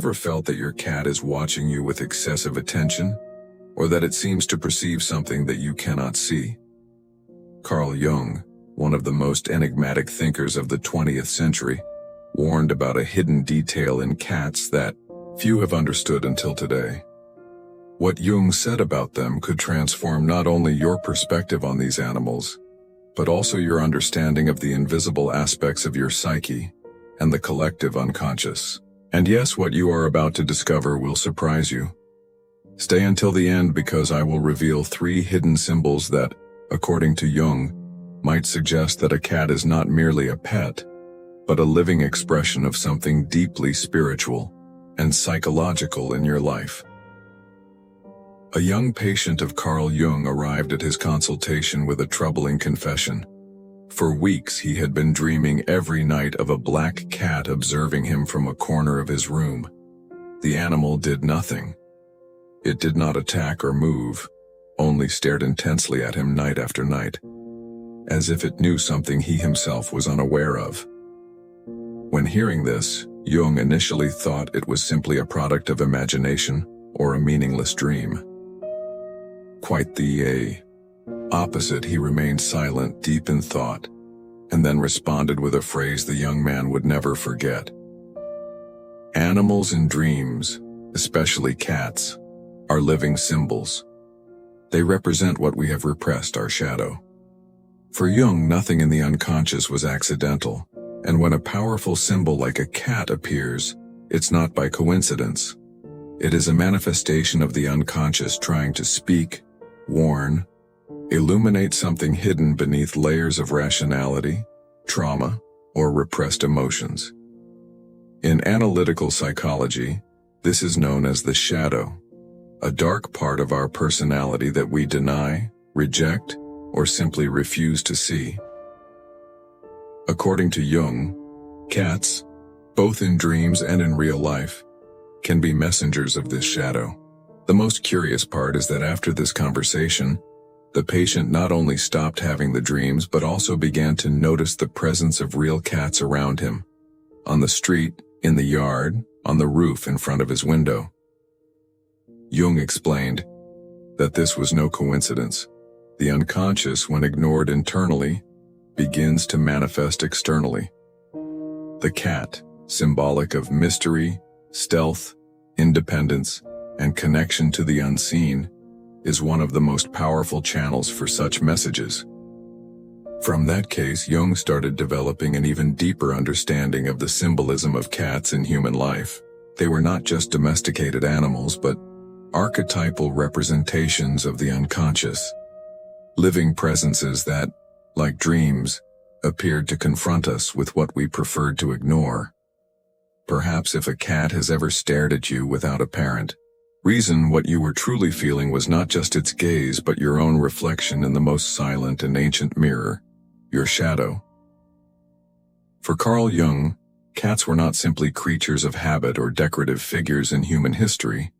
ever felt that your cat is watching you with excessive attention, or that it seems to perceive something that you cannot see? Carl Jung, one of the most enigmatic thinkers of the 20th century, warned about a hidden detail in cats that few have understood until today. What Jung said about them could transform not only your perspective on these animals, but also your understanding of the invisible aspects of your psyche and the collective unconscious. And yes, what you are about to discover will surprise you. Stay until the end because I will reveal 3 hidden symbols that, according to Jung, might suggest that a cat is not merely a pet, but a living expression of something deeply spiritual and psychological in your life. A young patient of Carl Jung arrived at his consultation with a troubling confession. For weeks he had been dreaming every night of a black cat observing him from a corner of his room. The animal did nothing. It did not attack or move, only stared intensely at him night after night, as if it knew something he himself was unaware of. When hearing this, Jung initially thought it was simply a product of imagination or a meaningless dream. Quite the opposite, he remained silent, deep in thought, and then responded with a phrase the young man would never forget. Animals in dreams, especially cats, are living symbols. They represent what we have repressed, our shadow. For Jung, nothing in the unconscious was accidental, and when a powerful symbol like a cat appears, it's not by coincidence. It is a manifestation of the unconscious trying to speak, warn, illuminate something hidden beneath layers of rationality, trauma, or repressed emotions. In analytical psychology, this is known as the shadow, a dark part of our personality that we deny, reject, or simply refuse to see. According to Jung, cats, both in dreams and in real life, can be messengers of this shadow. The most curious part is that after this conversation, the patient not only stopped having the dreams but also began to notice the presence of real cats around him, on the street, in the yard, on the roof in front of his window. Jung explained that this was no coincidence. The unconscious, when ignored internally, begins to manifest externally. The cat, symbolic of mystery, stealth, independence, and connection to the unseen, is one of the most powerful channels for such messages. From that case, Jung started developing an even deeper understanding of the symbolism of cats in human life. They were not just domesticated animals, but archetypal representations of the unconscious. Living presences that, like dreams, appeared to confront us with what we preferred to ignore. Perhaps if a cat has ever stared at you without apparent reason, what you were truly feeling was not just its gaze but your own reflection in the most silent and ancient mirror, your shadow. For Carl Jung, cats were not simply creatures of habit or decorative figures in human history.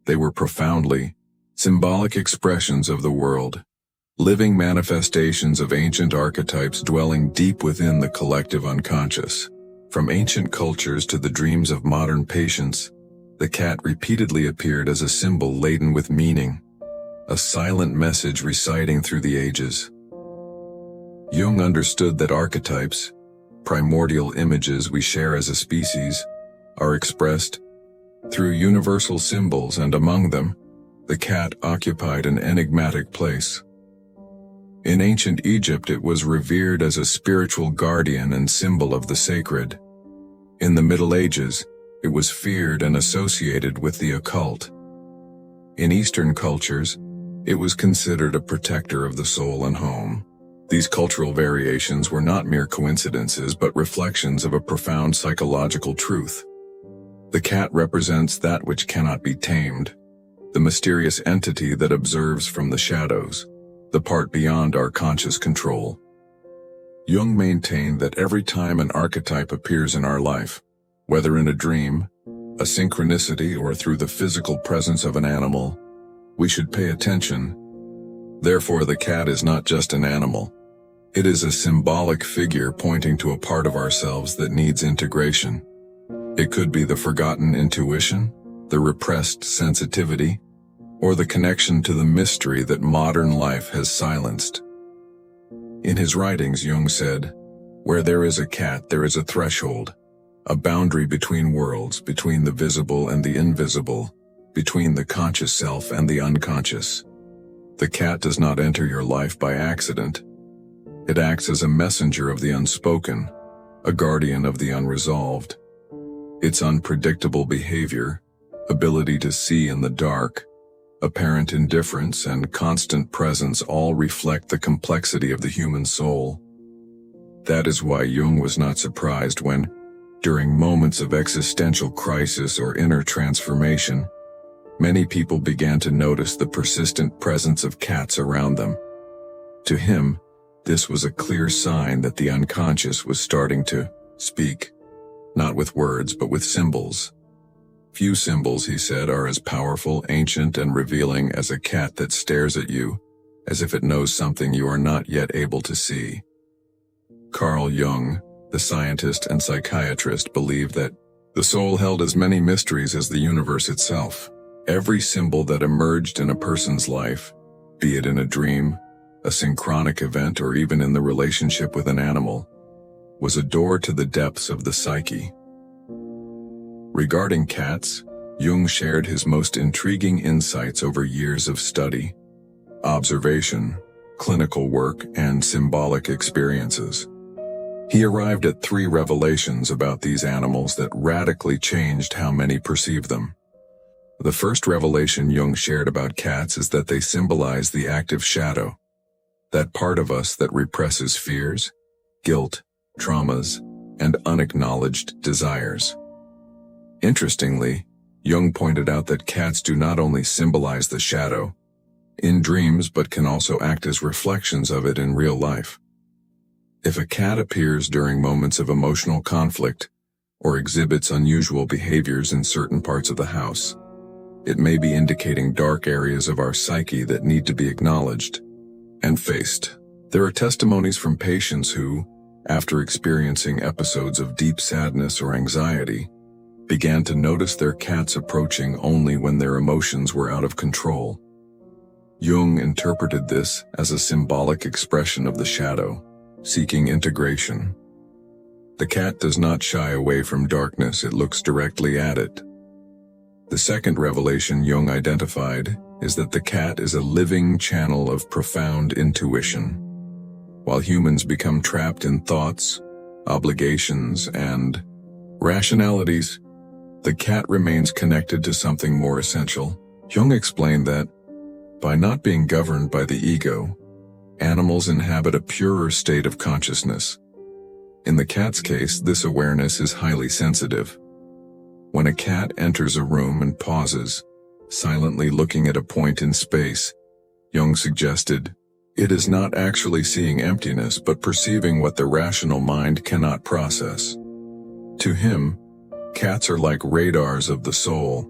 They were profoundly symbolic expressions of the world, living manifestations of ancient archetypes dwelling deep within the collective unconscious. From ancient cultures to the dreams of modern patients, the cat repeatedly appeared as a symbol laden with meaning, a silent message reciting through the ages. Jung understood that archetypes, primordial images we share as a species, are expressed through universal symbols, and among them, the cat occupied an enigmatic place. In ancient Egypt, it was revered as a spiritual guardian and symbol of the sacred. In the Middle Ages, it was feared and associated with the occult. In Eastern cultures, it was considered a protector of the soul and home. These cultural variations were not mere coincidences but reflections of a profound psychological truth. The cat represents that which cannot be tamed, the mysterious entity that observes from the shadows, the part beyond our conscious control. Jung maintained that every time an archetype appears in our life, whether in a dream, a synchronicity, or through the physical presence of an animal, we should pay attention. Therefore, the cat is not just an animal. It is a symbolic figure pointing to a part of ourselves that needs integration. It could be the forgotten intuition, the repressed sensitivity, or the connection to the mystery that modern life has silenced. In his writings, Jung said, "Where there is a cat, there is a threshold, a boundary between worlds, between the visible and the invisible, between the conscious self and the unconscious. The cat does not enter your life by accident. It acts as a messenger of the unspoken, a guardian of the unresolved. Its unpredictable behavior, ability to see in the dark, apparent indifference, and constant presence all reflect the complexity of the human soul." That is why Jung was not surprised when, during moments of existential crisis or inner transformation, many people began to notice the persistent presence of cats around them. To him, this was a clear sign that the unconscious was starting to speak, not with words but with symbols. Few symbols, he said, are as powerful, ancient, and revealing as a cat that stares at you, as if it knows something you are not yet able to see. Carl Jung, the scientist and psychiatrist, believed that the soul held as many mysteries as the universe itself. Every symbol that emerged in a person's life, be it in a dream, a synchronic event, or even in the relationship with an animal, was a door to the depths of the psyche. Regarding cats, Jung shared his most intriguing insights over years of study, observation, clinical work, and symbolic experiences. He arrived at 3 revelations about these animals that radically changed how many perceive them. The first revelation Jung shared about cats is that they symbolize the active shadow, that part of us that represses fears, guilt, traumas, and unacknowledged desires. Interestingly, Jung pointed out that cats do not only symbolize the shadow in dreams but can also act as reflections of it in real life. If a cat appears during moments of emotional conflict or exhibits unusual behaviors in certain parts of the house, it may be indicating dark areas of our psyche that need to be acknowledged and faced. There are testimonies from patients who, after experiencing episodes of deep sadness or anxiety, began to notice their cats approaching only when their emotions were out of control. Jung interpreted this as a symbolic expression of the shadow, seeking integration. The cat does not shy away from darkness, it looks directly at it. The second revelation Jung identified is that the cat is a living channel of profound intuition. While humans become trapped in thoughts, obligations, and rationalities, the cat remains connected to something more essential. Jung explained that, by not being governed by the ego, animals inhabit a purer state of consciousness. In the cat's case, this awareness is highly sensitive. When a cat enters a room and pauses, silently looking at a point in space, Jung suggested, it is not actually seeing emptiness but perceiving what the rational mind cannot process. To him, cats are like radars of the soul,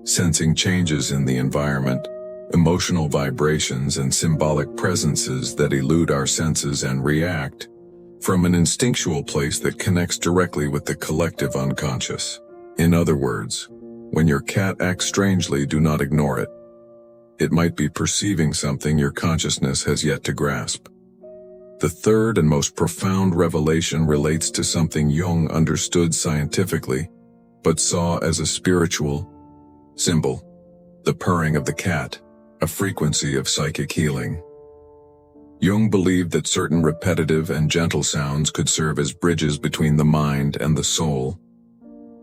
sensing changes in the environment, emotional vibrations and symbolic presences that elude our senses and react from an instinctual place that connects directly with the collective unconscious. In other words, when your cat acts strangely, do not ignore it. It might be perceiving something your consciousness has yet to grasp. The third and most profound revelation relates to something Jung understood scientifically, but saw as a spiritual symbol: the purring of the cat, a frequency of psychic healing. Jung believed that certain repetitive and gentle sounds could serve as bridges between the mind and the soul.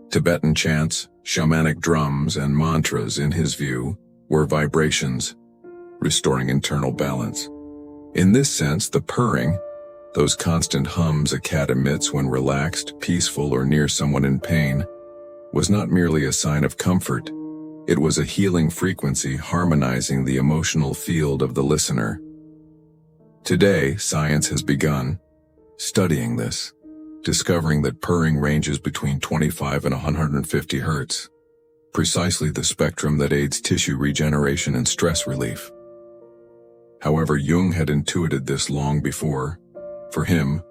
Tibetan chants, shamanic drums, and mantras, in his view, were vibrations, restoring internal balance. In this sense, the purring, those constant hums a cat emits when relaxed, peaceful, or near someone in pain, was not merely a sign of comfort. It was a healing frequency harmonizing the emotional field of the listener. Today, science has begun studying this, discovering that purring ranges between 25 and 150 Hz, precisely the spectrum that aids tissue regeneration and stress relief. However, Jung had intuited this long before. For him,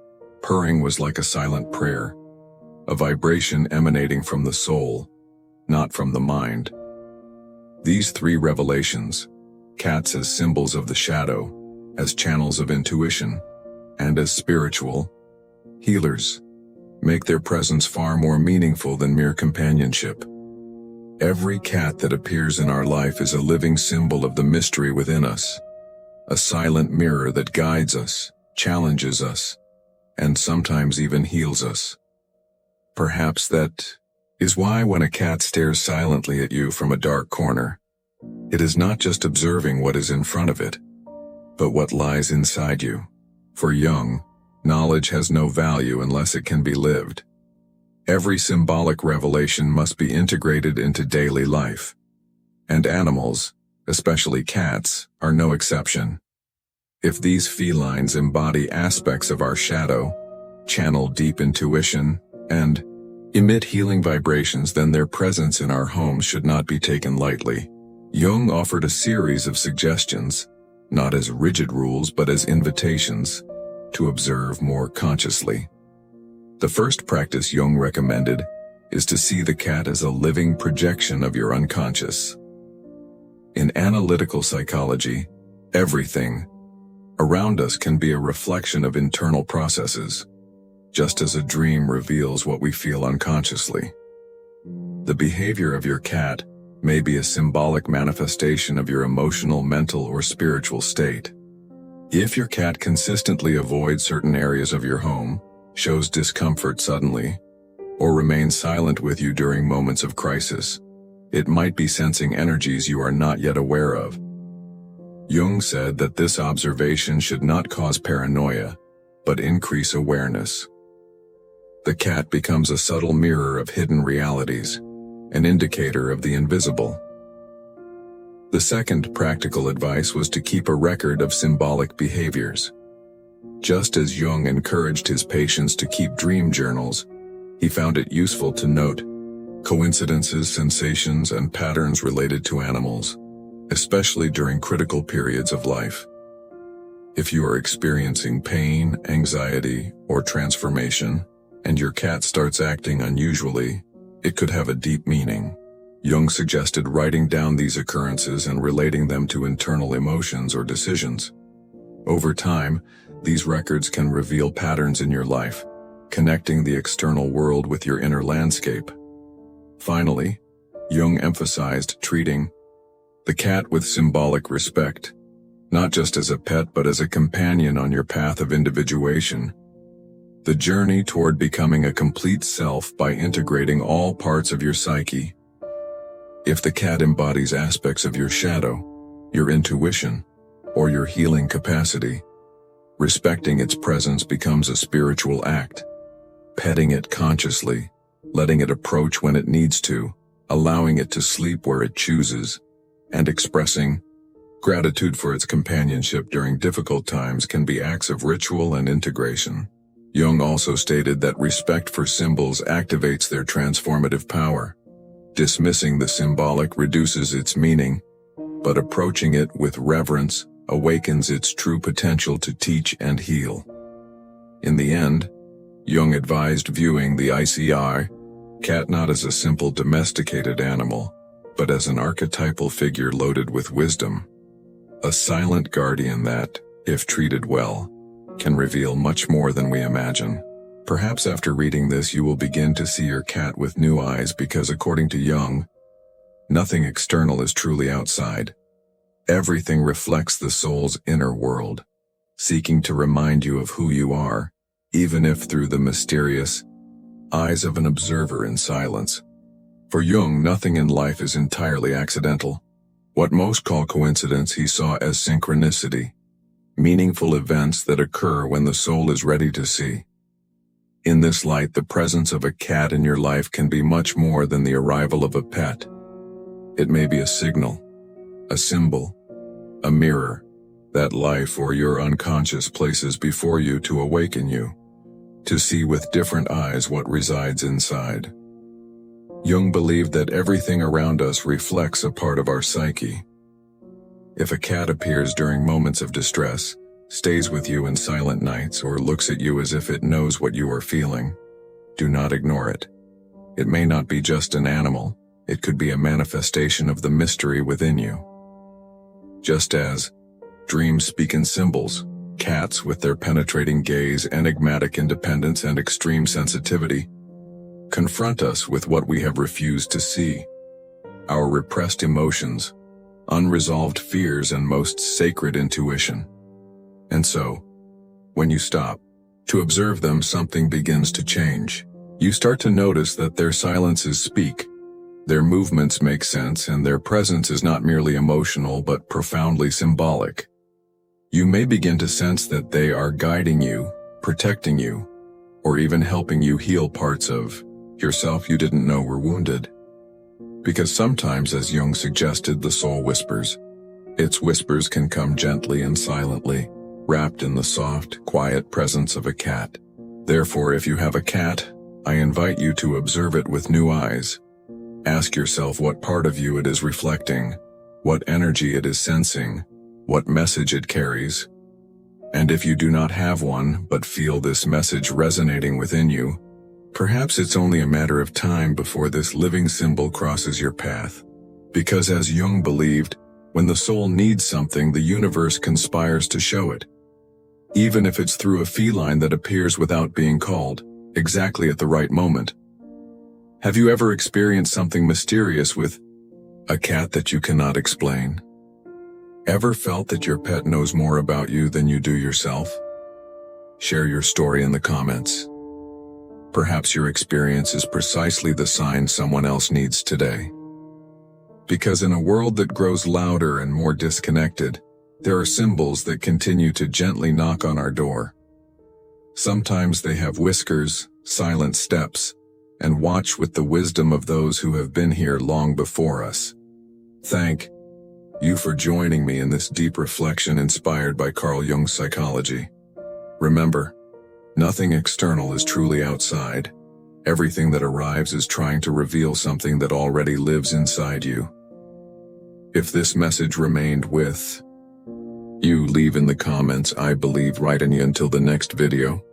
purring was like a silent prayer. a vibration emanating from the soul, not from the mind. These three revelations, cats as symbols of the shadow, as channels of intuition, and as spiritual healers, make their presence far more meaningful than mere companionship. Every cat that appears in our life is a living symbol of the mystery within us, a silent mirror that guides us, challenges us, and sometimes even heals us. Perhaps that is why when a cat stares silently at you from a dark corner, it is not just observing what is in front of it, but what lies inside you. For Jung, knowledge has no value unless it can be lived. Every symbolic revelation must be integrated into daily life. And animals, especially cats, are no exception. If these felines embody aspects of our shadow, channel deep intuition, and emit healing vibrations, then their presence in our homes should not be taken lightly. Jung offered a series of suggestions, not as rigid rules but as invitations, to observe more consciously. The first practice Jung recommended is to see the cat as a living projection of your unconscious. In analytical psychology, everything around us can be a reflection of internal processes, just as a dream reveals what we feel unconsciously. The behavior of your cat may be a symbolic manifestation of your emotional, mental, or spiritual state. If your cat consistently avoids certain areas of your home, shows discomfort suddenly, or remains silent with you during moments of crisis, it might be sensing energies you are not yet aware of. Jung said that this observation should not cause paranoia, but increase awareness. The cat becomes a subtle mirror of hidden realities, an indicator of the invisible. The second practical advice was to keep a record of symbolic behaviors. Just as Jung encouraged his patients to keep dream journals, he found it useful to note coincidences, sensations, and patterns related to animals, especially during critical periods of life. If you are experiencing pain, anxiety, or transformation, and your cat starts acting unusually, it could have a deep meaning. Jung suggested writing down these occurrences and relating them to internal emotions or decisions. Over time, these records can reveal patterns in your life, connecting the external world with your inner landscape. Finally, Jung emphasized treating the cat with symbolic respect, not just as a pet but as a companion on your path of individuation. The journey toward becoming a complete self by integrating all parts of your psyche. If the cat embodies aspects of your shadow, your intuition, or your healing capacity, respecting its presence becomes a spiritual act. Petting it consciously, letting it approach when it needs to, allowing it to sleep where it chooses, and expressing gratitude for its companionship during difficult times can be acts of ritual and integration. Jung also stated that respect for symbols activates their transformative power. Dismissing the symbolic reduces its meaning, but approaching it with reverence awakens its true potential to teach and heal. In the end, Jung advised viewing the ICI cat not as a simple domesticated animal, but as an archetypal figure loaded with wisdom. A silent guardian that, if treated well, can reveal much more than we imagine. Perhaps after reading this you will begin to see your cat with new eyes because according to Jung, nothing external is truly outside. Everything reflects the soul's inner world, seeking to remind you of who you are, even if through the mysterious eyes of an observer in silence. For Jung, nothing in life is entirely accidental. What most call coincidence he saw as synchronicity, meaningful events that occur when the soul is ready to see. In this light, the presence of a cat in your life can be much more than the arrival of a pet. It may be a signal, a symbol, a mirror, that life or your unconscious places before you to awaken you, to see with different eyes what resides inside. Jung believed that everything around us reflects a part of our psyche. If a cat appears during moments of distress, stays with you in silent nights, or looks at you as if it knows what you are feeling, Do not ignore it. It may not be just an animal, it could be a manifestation of the mystery within you. Just as dreams speak in symbols, cats with their penetrating gaze, enigmatic independence, and extreme sensitivity confront us with what we have refused to see: our repressed emotions, unresolved fears, and most sacred intuition. And so, when you stop to observe them, something begins to change. You start to notice that their silences speak, their movements make sense, and their presence is not merely emotional but profoundly symbolic. You may begin to sense that they are guiding you, protecting you, or even helping you heal parts of yourself you didn't know were wounded. Because sometimes, as Jung suggested, the soul whispers. Its whispers can come gently and silently, wrapped in the soft, quiet presence of a cat. Therefore, if you have a cat, I invite you to observe it with new eyes. Ask yourself what part of you it is reflecting, what energy it is sensing, what message it carries. And if you do not have one but feel this message resonating within you, perhaps it's only a matter of time before this living symbol crosses your path. Because as Jung believed, when the soul needs something, the universe conspires to show it. Even if it's through a feline that appears without being called, exactly at the right moment. Have you ever experienced something mysterious with a cat that you cannot explain? Ever felt that your pet knows more about you than you do yourself? Share your story in the comments. Perhaps your experience is precisely the sign someone else needs today. Because in a world that grows louder and more disconnected, there are symbols that continue to gently knock on our door. Sometimes they have whiskers, silent steps, and watch with the wisdom of those who have been here long before us. Thank you for joining me in this deep reflection inspired by Carl Jung's psychology. Remember, nothing external is truly outside. Everything that arrives is trying to reveal something that already lives inside you. If this message remained with you, leave in the comments "I believe" right in you. Until the next video.